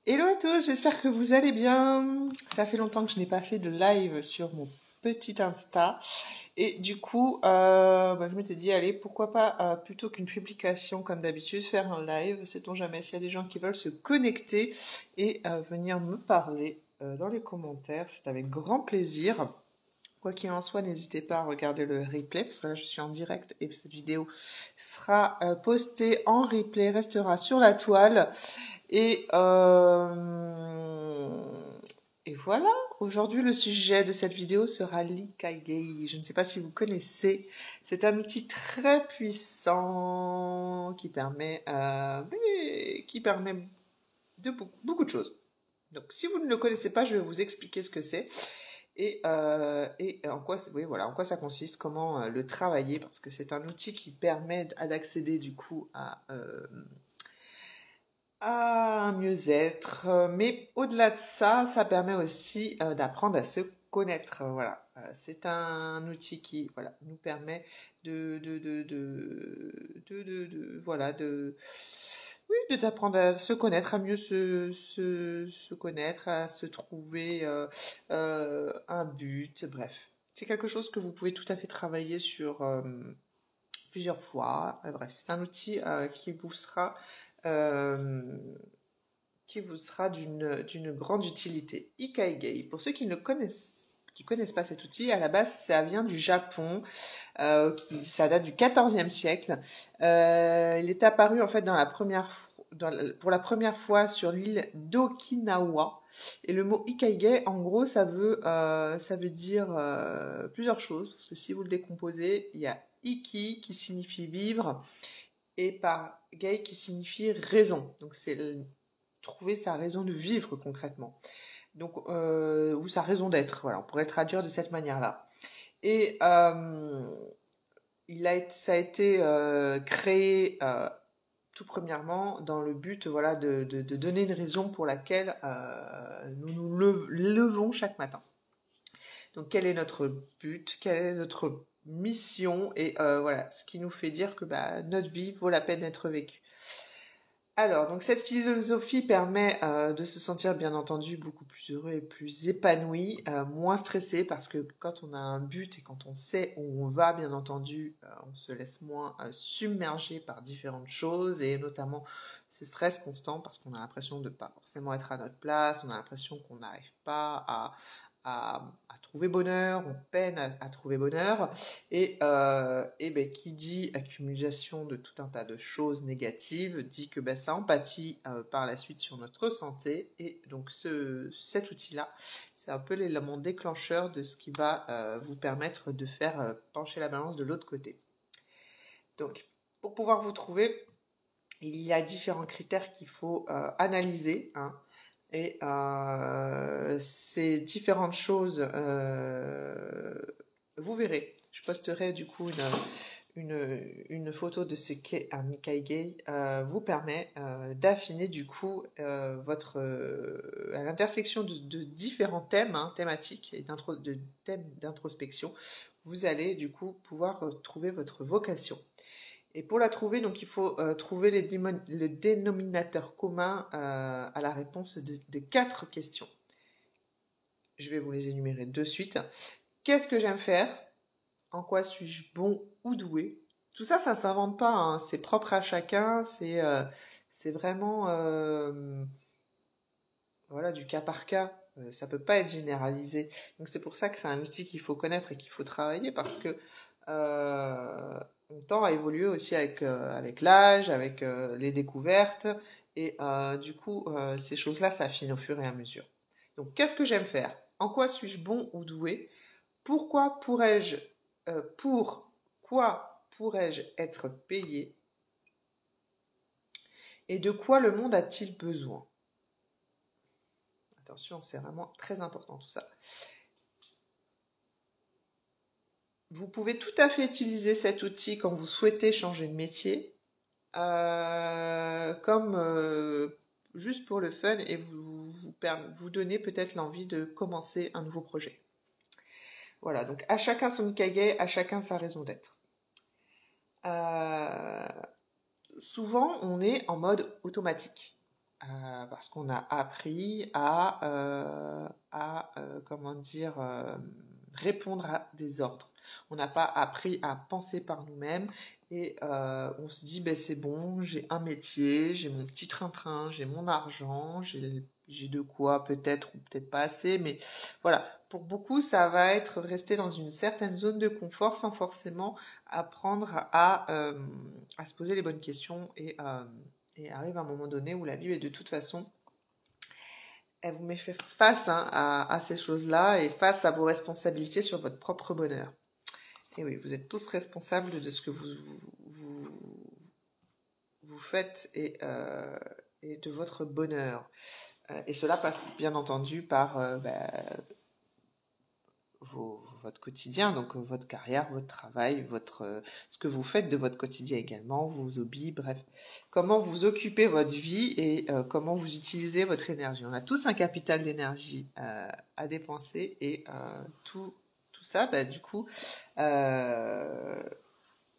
Hello à tous, j'espère que vous allez bien. Ça fait longtemps que je n'ai pas fait de live sur mon petit Insta. Et du coup, je m'étais dit, allez, pourquoi pas, plutôt qu'une publication comme d'habitude, faire un live. Sait-on jamais s'il y a des gens qui veulent se connecter et venir me parler dans les commentaires. C'est avec grand plaisir. Quoi qu'il en soit, n'hésitez pas à regarder le replay, parce que là je suis en direct et cette vidéo sera postée en replay, restera sur la toile. Et, euh, et voilà, aujourd'hui le sujet de cette vidéo sera l'Ikigai. Je ne sais pas si vous connaissez, c'est un outil très puissant qui permet de beaucoup de choses. Donc si vous ne le connaissez pas, je vais vous expliquer ce que c'est et en quoi, oui, voilà, en quoi ça consiste, comment le travailler, parce que c'est un outil qui permet d'accéder du coup à un mieux-être. Mais au-delà de ça, ça permet aussi d'apprendre à se connaître. Voilà. C'est un outil qui voilà, nous permet voilà, oui, de t'apprendre à se connaître, à mieux se connaître, à se trouver un but, bref. C'est quelque chose que vous pouvez tout à fait travailler sur plusieurs fois. Bref, c'est un outil euh, qui vous sera d'une grande utilité. Ikigai, pour ceux qui ne connaissent pas cet outil, à la base, ça vient du Japon, ça date du XIVe siècle. Il est apparu en fait pour la première fois sur l'île d'Okinawa. Et le mot Ikigai, en gros, ça veut dire plusieurs choses, parce que si vous le décomposez, il y a Iki qui signifie vivre, et par Gai qui signifie raison. Donc c'est trouver sa raison de vivre concrètement. Donc, ou sa raison d'être. Voilà, on pourrait le traduire de cette manière-là. Et ça a été créé tout premièrement dans le but voilà, de donner une raison pour laquelle nous nous levons chaque matin. Donc quel est notre but, quelle est notre mission et voilà, ce qui nous fait dire que notre vie vaut la peine d'être vécue. Alors, donc cette philosophie permet de se sentir bien entendu beaucoup plus heureux et plus épanoui, moins stressé parce que quand on a un but et quand on sait où on va, bien entendu, on se laisse moins submerger par différentes choses et notamment ce stress constant parce qu'on a l'impression de ne pas forcément être à notre place, on a l'impression qu'on n'arrive pas à trouver bonheur, on peine à trouver bonheur, et qui dit accumulation de tout un tas de choses négatives, dit que ça empathie par la suite sur notre santé, et donc cet outil-là, c'est un peu l'élément déclencheur de ce qui va vous permettre de faire pencher la balance de l'autre côté. Donc, pour pouvoir vous trouver, il y a différents critères qu'il faut analyser, hein. Et ces différentes choses, vous verrez. Je posterai du coup une photo de ce qu'est un Ikigai, vous permet d'affiner du coup à l'intersection de différents thèmes, hein, thématiques et de thèmes d'introspection, vous allez du coup pouvoir trouver votre vocation. Et pour la trouver, donc il faut trouver le dénominateur commun à la réponse de 4 questions. Je vais vous les énumérer de suite. Qu'est-ce que j'aime faire? En quoi suis-je bon ou doué? Tout ça, ça ne s'invente pas, hein. C'est propre à chacun, c'est vraiment voilà, du cas par cas. Ça ne peut pas être généralisé. Donc c'est pour ça que c'est un outil qu'il faut connaître et qu'il faut travailler parce que on tend à évoluer aussi avec l'âge, avec les découvertes, et du coup, ces choses-là s'affinent au fur et à mesure. Donc, qu'est-ce que j'aime faire? En quoi suis-je bon ou doué? Pour quoi pourrais-je être payé? Et de quoi le monde a-t-il besoin? Attention, c'est vraiment très important tout ça. Vous pouvez tout à fait utiliser cet outil quand vous souhaitez changer de métier, comme juste pour le fun et vous donner peut-être l'envie de commencer un nouveau projet. Voilà, donc à chacun son Ikigai, à chacun sa raison d'être. Souvent, on est en mode automatique. parce qu'on a appris à comment dire, répondre à des ordres. On n'a pas appris à penser par nous-mêmes et on se dit, ben, c'est bon, j'ai un métier, j'ai mon petit train-train, j'ai mon argent, j'ai de quoi peut-être ou peut-être pas assez, mais voilà. Pour beaucoup, ça va être rester dans une certaine zone de confort sans forcément apprendre à se poser les bonnes questions et arrive un moment donné où la vie est de toute façon elle vous met face à ces choses-là et face à vos responsabilités sur votre propre bonheur. Et oui, vous êtes tous responsables de ce que vous faites et de votre bonheur. Et cela passe bien entendu par votre quotidien, donc votre carrière, votre travail, ce que vous faites de votre quotidien également, vos hobbies, bref. Comment vous occupez votre vie et comment vous utilisez votre énergie. On a tous un capital d'énergie à dépenser et tout ça, bah, du coup,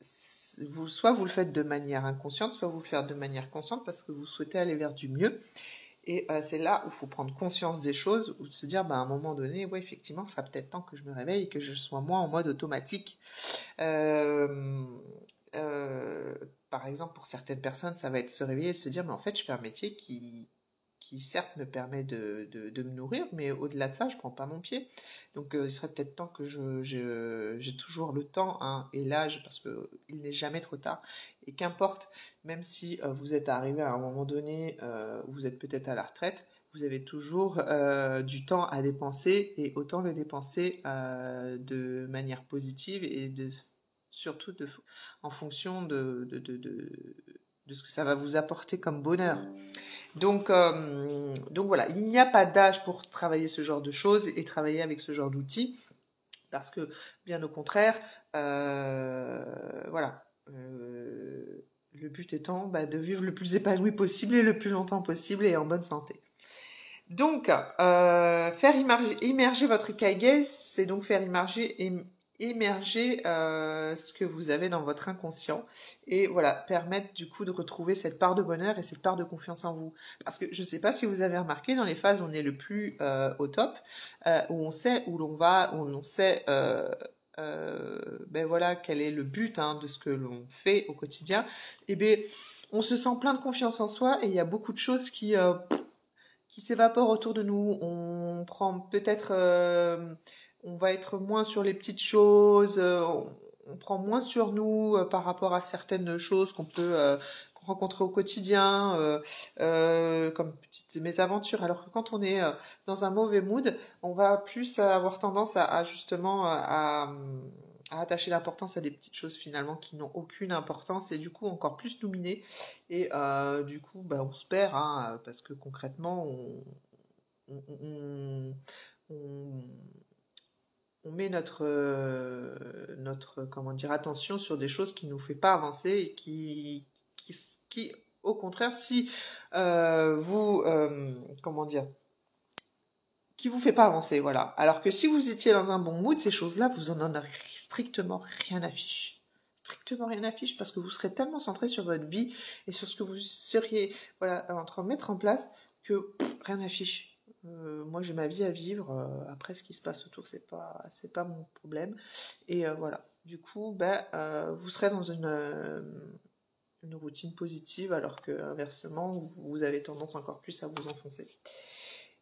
soit vous le faites de manière inconsciente, soit vous le faites de manière consciente parce que vous souhaitez aller vers du mieux. Et c'est là où il faut prendre conscience des choses, ou de se dire, bah, à un moment donné, ouais, effectivement, ça sera peut-être temps que je me réveille et que je sois moins en mode automatique. Par exemple, pour certaines personnes, ça va être se réveiller et se dire, mais en fait, je fais un métier qui certes me permet de me nourrir, mais au-delà de ça, je prends pas mon pied. Donc il serait peut-être temps que j'ai toujours le temps et l'âge, parce qu'il n'est jamais trop tard. Et qu'importe, même si vous êtes arrivé à un moment donné où vous êtes peut-être à la retraite, vous avez toujours du temps à dépenser et autant le dépenser de manière positive et surtout en fonction de ce que ça va vous apporter comme bonheur. Donc voilà, il n'y a pas d'âge pour travailler ce genre de choses et travailler avec ce genre d'outils, parce que bien au contraire, voilà, le but étant de vivre le plus épanoui possible et le plus longtemps possible et en bonne santé. Donc, faire immerger votre Ikigai, c'est donc faire émerger ce que vous avez dans votre inconscient et voilà, permettre du coup de retrouver cette part de bonheur et cette part de confiance en vous. Parce que je ne sais pas si vous avez remarqué, dans les phases où on est le plus au top, où on sait où l'on va, où l'on sait ben voilà, quel est le but de ce que l'on fait au quotidien, et ben on se sent plein de confiance en soi et il y a beaucoup de choses qui s'évapore autour de nous. On prend peut-être, on va être moins sur les petites choses, on prend moins sur nous par rapport à certaines choses qu'on peut rencontrer au quotidien, comme petites mésaventures. Alors que quand on est dans un mauvais mood, on va plus avoir tendance à justement à attacher l'importance à des petites choses finalement qui n'ont aucune importance et du coup encore plus nous miner et du coup on se perd parce que concrètement on, on met notre comment dire attention sur des choses qui nous fait pas avancer et qui au contraire si vous comment dire qui vous fait pas avancer, voilà. Alors que si vous étiez dans un bon mood, ces choses-là, vous en aurez strictement rien à fiche. Strictement rien à fiche parce que vous serez tellement centré sur votre vie et sur ce que vous seriez en train de mettre en place que rien à fiche. Moi, j'ai ma vie à vivre. Après, ce qui se passe autour, c'est pas mon problème. Et voilà. Du coup, vous serez dans une routine positive alors que inversement, vous avez tendance encore plus à vous enfoncer.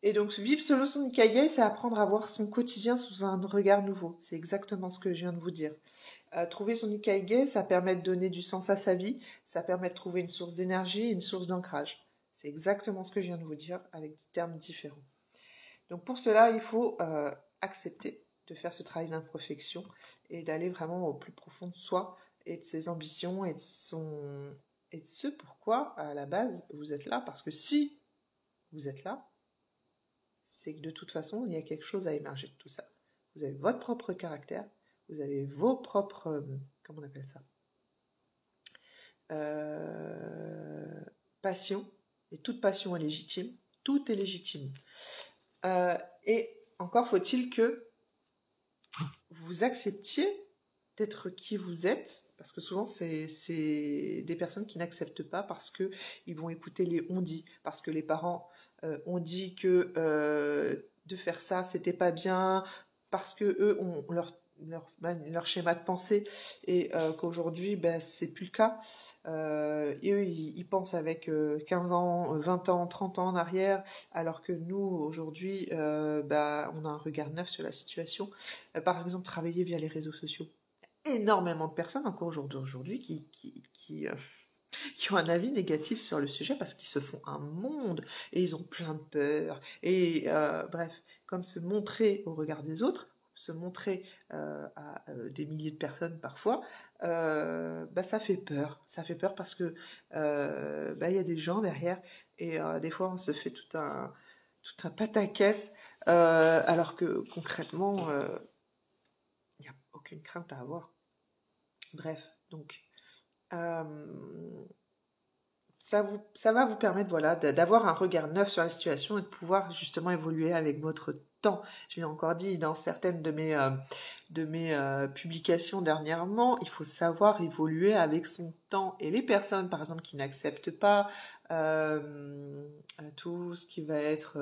Et donc, vivre selon son Ikigai, c'est apprendre à voir son quotidien sous un regard nouveau. C'est exactement ce que je viens de vous dire. Trouver son Ikigai, ça permet de donner du sens à sa vie, ça permet de trouver une source d'énergie et une source d'ancrage. C'est exactement ce que je viens de vous dire avec des termes différents. Donc, pour cela, il faut accepter de faire ce travail d'introspection et d'aller vraiment au plus profond de soi et de ses ambitions et de ce pourquoi, à la base, vous êtes là. Parce que si vous êtes là, c'est que de toute façon, il y a quelque chose à émerger de tout ça. Vous avez votre propre caractère, vous avez vos propres, comment on appelle ça, passion, et toute passion est légitime, tout est légitime. Et encore faut-il que vous acceptiez d'être qui vous êtes, parce que souvent c'est des personnes qui n'acceptent pas parce que ils vont écouter les on-dit, parce que les parents ont dit que de faire ça c'était pas bien, parce que eux ont leur schéma de pensée et qu'aujourd'hui c'est plus le cas. Et eux ils pensent avec 15 ans, 20 ans, 30 ans en arrière, alors que nous aujourd'hui on a un regard neuf sur la situation. Par exemple, travailler via les réseaux sociaux, énormément de personnes encore aujourd'hui qui ont un avis négatif sur le sujet parce qu'ils se font un monde et ils ont plein de peur. Et bref, comme se montrer au regard des autres, se montrer à des milliers de personnes parfois, ça fait peur. Ça fait peur parce que y a des gens derrière et des fois on se fait tout un pataquès alors que concrètement il n'y a aucune crainte à avoir. Bref, donc ça va vous permettre d'avoir un regard neuf sur la situation et de pouvoir justement évoluer avec votre temps. Je l'ai encore dit dans certaines de mes publications dernièrement, il faut savoir évoluer avec son temps. Et les personnes, par exemple, qui n'acceptent pas tout ce qui va être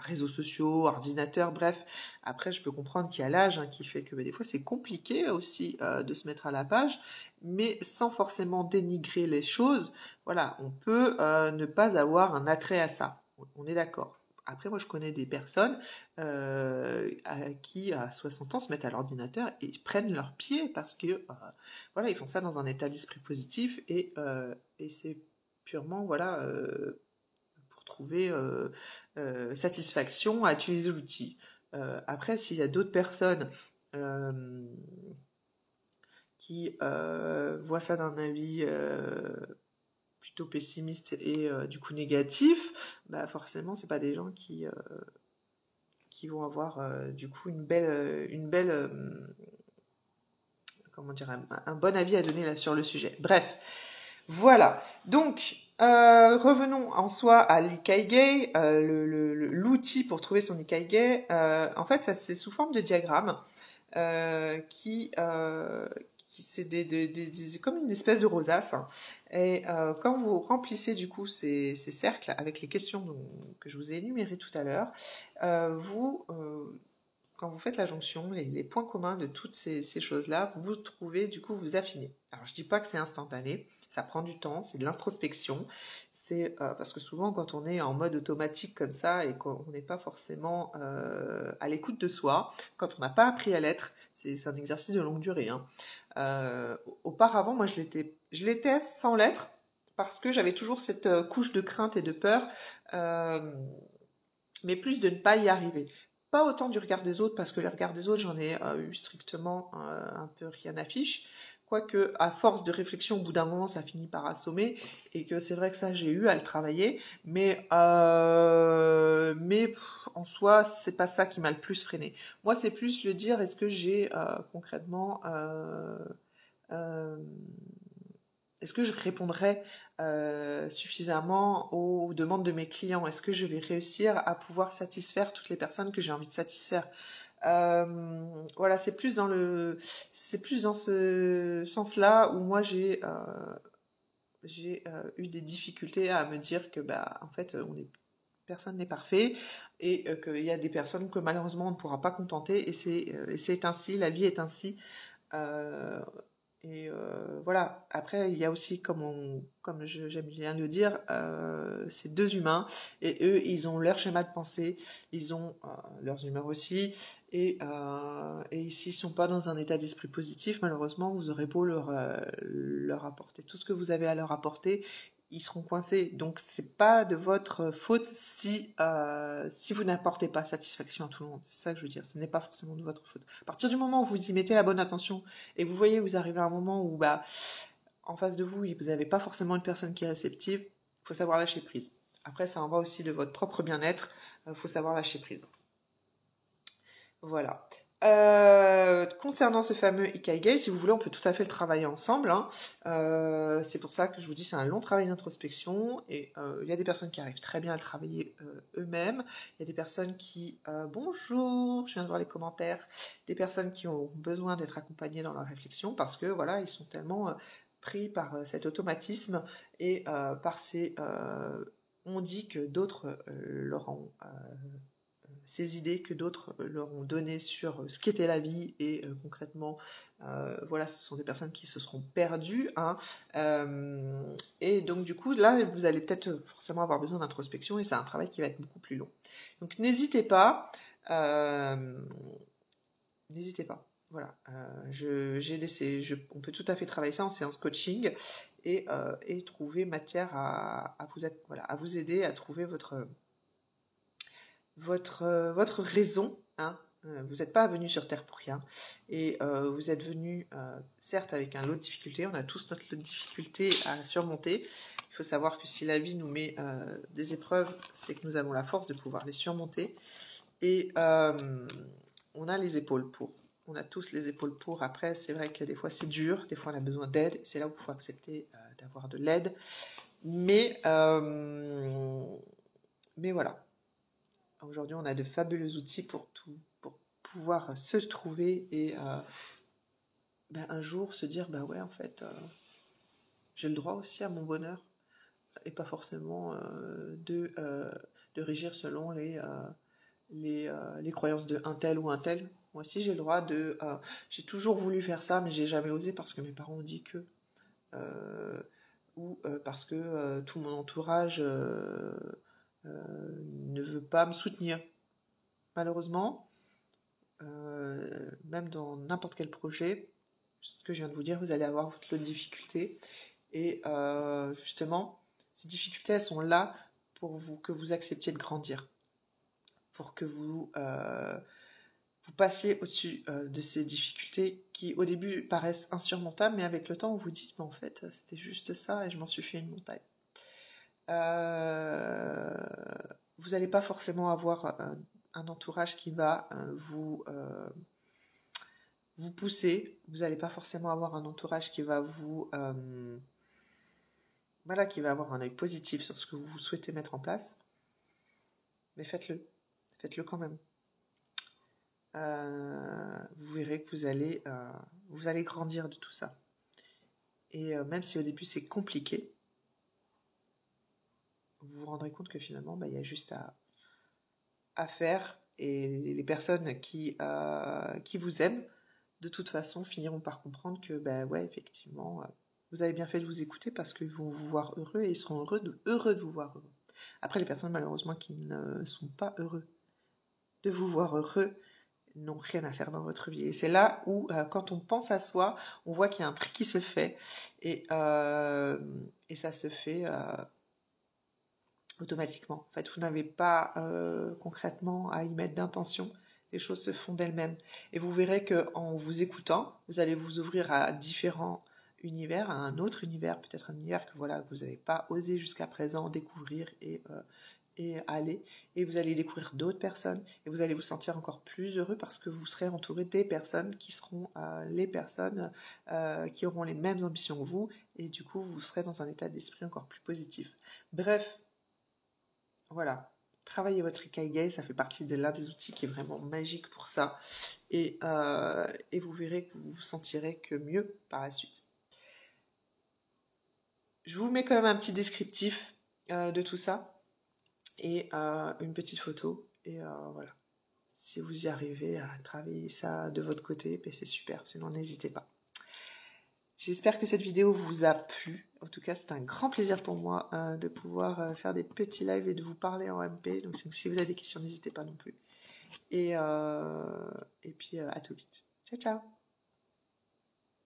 réseaux sociaux, ordinateurs, bref. Après, je peux comprendre qu'il y a l'âge qui fait que des fois, c'est compliqué aussi de se mettre à la page, mais sans forcément dénigrer les choses. Voilà, on peut ne pas avoir un attrait à ça. On est d'accord. Après, moi, je connais des personnes qui, à 60 ans, se mettent à l'ordinateur et prennent leur pied parce que, ils font ça dans un état d'esprit positif et c'est purement, pour trouver satisfaction à utiliser l'outil. Après, s'il y a d'autres personnes qui voient ça d'un avis plutôt pessimiste et du coup négatif, forcément c'est pas des gens qui vont avoir du coup une belle comment dire, un bon avis à donner là sur le sujet. Bref, voilà. Donc revenons en soi à l'ikigai, l'outil pour trouver son ikigai. En fait, ça c'est sous forme de diagramme qui c'est comme une espèce de rosace. Et quand vous remplissez du coup ces cercles avec les questions que je vous ai énumérées tout à l'heure, quand vous faites la jonction, les points communs de toutes ces choses-là, vous trouvez, du coup, vous affinez. Alors, je dis pas que c'est instantané, ça prend du temps, c'est de l'introspection. C'est parce que souvent, quand on est en mode automatique comme ça et qu'on n'est pas forcément à l'écoute de soi, quand on n'a pas appris à l'être, c'est un exercice de longue durée. Auparavant, moi, je l'étais sans l'être parce que j'avais toujours cette couche de crainte et de peur, mais plus de ne pas y arriver. Pas autant du regard des autres, parce que les regards des autres, j'en ai eu strictement un peu rien à fiche. Quoique, à force de réflexion, au bout d'un moment, ça finit par assommer. Et que c'est vrai que ça, j'ai eu à le travailler. Mais en soi, c'est pas ça qui m'a le plus freiné. Moi, c'est plus le dire, est-ce que j'ai concrètement... est-ce que je répondrai suffisamment aux demandes de mes clients? Est-ce que je vais réussir à pouvoir satisfaire toutes les personnes que j'ai envie de satisfaire? C'est plus dans ce sens-là où moi j'ai eu des difficultés à me dire que en fait personne n'est parfait et qu'il y a des personnes que malheureusement on ne pourra pas contenter et c'est ainsi, la vie est ainsi. Voilà. Après, il y a aussi, comme j'aime bien le dire, c'est deux humains et eux, ils ont leur schéma de pensée, ils ont leurs humeurs aussi et s'ils sont pas dans un état d'esprit positif, malheureusement, vous aurez beau leur apporter tout ce que vous avez à leur apporter, ils seront coincés. Donc, c'est pas de votre faute si vous n'apportez pas satisfaction à tout le monde. C'est ça que je veux dire. Ce n'est pas forcément de votre faute. À partir du moment où vous y mettez la bonne attention et que vous voyez, vous arrivez à un moment où, en face de vous, vous n'avez pas forcément une personne qui est réceptive, il faut savoir lâcher prise. Après, ça en va aussi de votre propre bien-être. Il faut savoir lâcher prise. Voilà. Concernant ce fameux Ikigai, si vous voulez, on peut tout à fait le travailler ensemble, hein. C'est pour ça que je vous dis, c'est un long travail d'introspection et il y a des personnes qui arrivent très bien à le travailler eux-mêmes. Il y a des personnes qui, bonjour, je viens de voir les commentaires, des personnes qui ont besoin d'être accompagnées dans leur réflexion parce que voilà, ils sont tellement pris par cet automatisme et par ces on dit que d'autres leur ont ces idées que d'autres leur ont données sur ce qu'était la vie et concrètement, voilà, ce sont des personnes qui se seront perdues, hein, et donc du coup là vous allez peut-être forcément avoir besoin d'introspection et c'est un travail qui va être beaucoup plus long. Donc n'hésitez pas, n'hésitez pas. Voilà, on peut tout à fait travailler ça en séance coaching et trouver matière à vous aider à trouver votre raison, hein. Vous n'êtes pas venu sur Terre pour rien et vous êtes venu certes avec un lot de difficultés, on a tous notre lot de difficultés à surmonter. Il faut savoir que si la vie nous met des épreuves, c'est que nous avons la force de pouvoir les surmonter et on a les épaules pour. On a tous les épaules pour. Après, c'est vrai que des fois c'est dur, des fois on a besoin d'aide, c'est là où il faut accepter d'avoir de l'aide. Mais voilà. Aujourd'hui, on a de fabuleux outils pour pouvoir se trouver et un jour se dire ouais, en fait, j'ai le droit aussi à mon bonheur et pas forcément de régir selon les croyances de un tel ou un tel. Moi aussi, j'ai le droit j'ai toujours voulu faire ça, mais j'ai jamais osé parce que mes parents ont dit que. Ou parce que tout mon entourage ne veut pas me soutenir. Malheureusement, même dans n'importe quel projet, ce que je viens de vous dire, vous allez avoir votre lot de difficultés. Et justement, ces difficultés, elles sont là pour que vous acceptiez de grandir. Pour que vous passiez au-dessus de ces difficultés qui, au début, paraissent insurmontables, mais avec le temps, vous vous dites, mais en fait, c'était juste ça et je m'en suis fait une montagne. Vous n'allez pas forcément avoir un entourage qui va vous pousser. Vous n'allez pas forcément avoir un entourage qui va qui va avoir un œil positif sur ce que vous souhaitez mettre en place. Mais faites-le. Faites-le quand même. Vous verrez que vous allez grandir de tout ça. Et même si au début c'est compliqué, vous vous rendrez compte que finalement, il y a juste à faire. Et les personnes qui vous aiment, de toute façon, finiront par comprendre que, ouais, effectivement, vous avez bien fait de vous écouter parce qu'ils vont vous voir heureux et ils seront heureux de vous voir heureux. Après, les personnes, malheureusement, qui ne sont pas heureux de vous voir heureux, n'ont rien à faire dans votre vie. Et c'est là où, quand on pense à soi, on voit qu'il y a un tri qui se fait et ça se fait automatiquement. En fait, vous n'avez pas concrètement à y mettre d'intention. Les choses se font d'elles-mêmes. Et vous verrez qu'en vous écoutant, vous allez vous ouvrir à différents univers, à un autre univers, peut-être un univers que vous n'avez pas osé jusqu'à présent découvrir et aller. Et vous allez découvrir d'autres personnes et vous allez vous sentir encore plus heureux parce que vous serez entouré des personnes qui seront les personnes qui auront les mêmes ambitions que vous et du coup, vous serez dans un état d'esprit encore plus positif. Bref, voilà. Travaillez votre Ikigai, ça fait partie de l'un des outils qui est vraiment magique pour ça. Et vous verrez que vous vous sentirez que mieux par la suite. Je vous mets quand même un petit descriptif de tout ça et une petite photo. Et voilà. Si vous y arrivez à travailler ça de votre côté, c'est super. Sinon, n'hésitez pas. J'espère que cette vidéo vous a plu. En tout cas, c'est un grand plaisir pour moi de pouvoir faire des petits lives et de vous parler en MP. Donc, si vous avez des questions, n'hésitez pas non plus. Et puis, à tout vite. Ciao, ciao!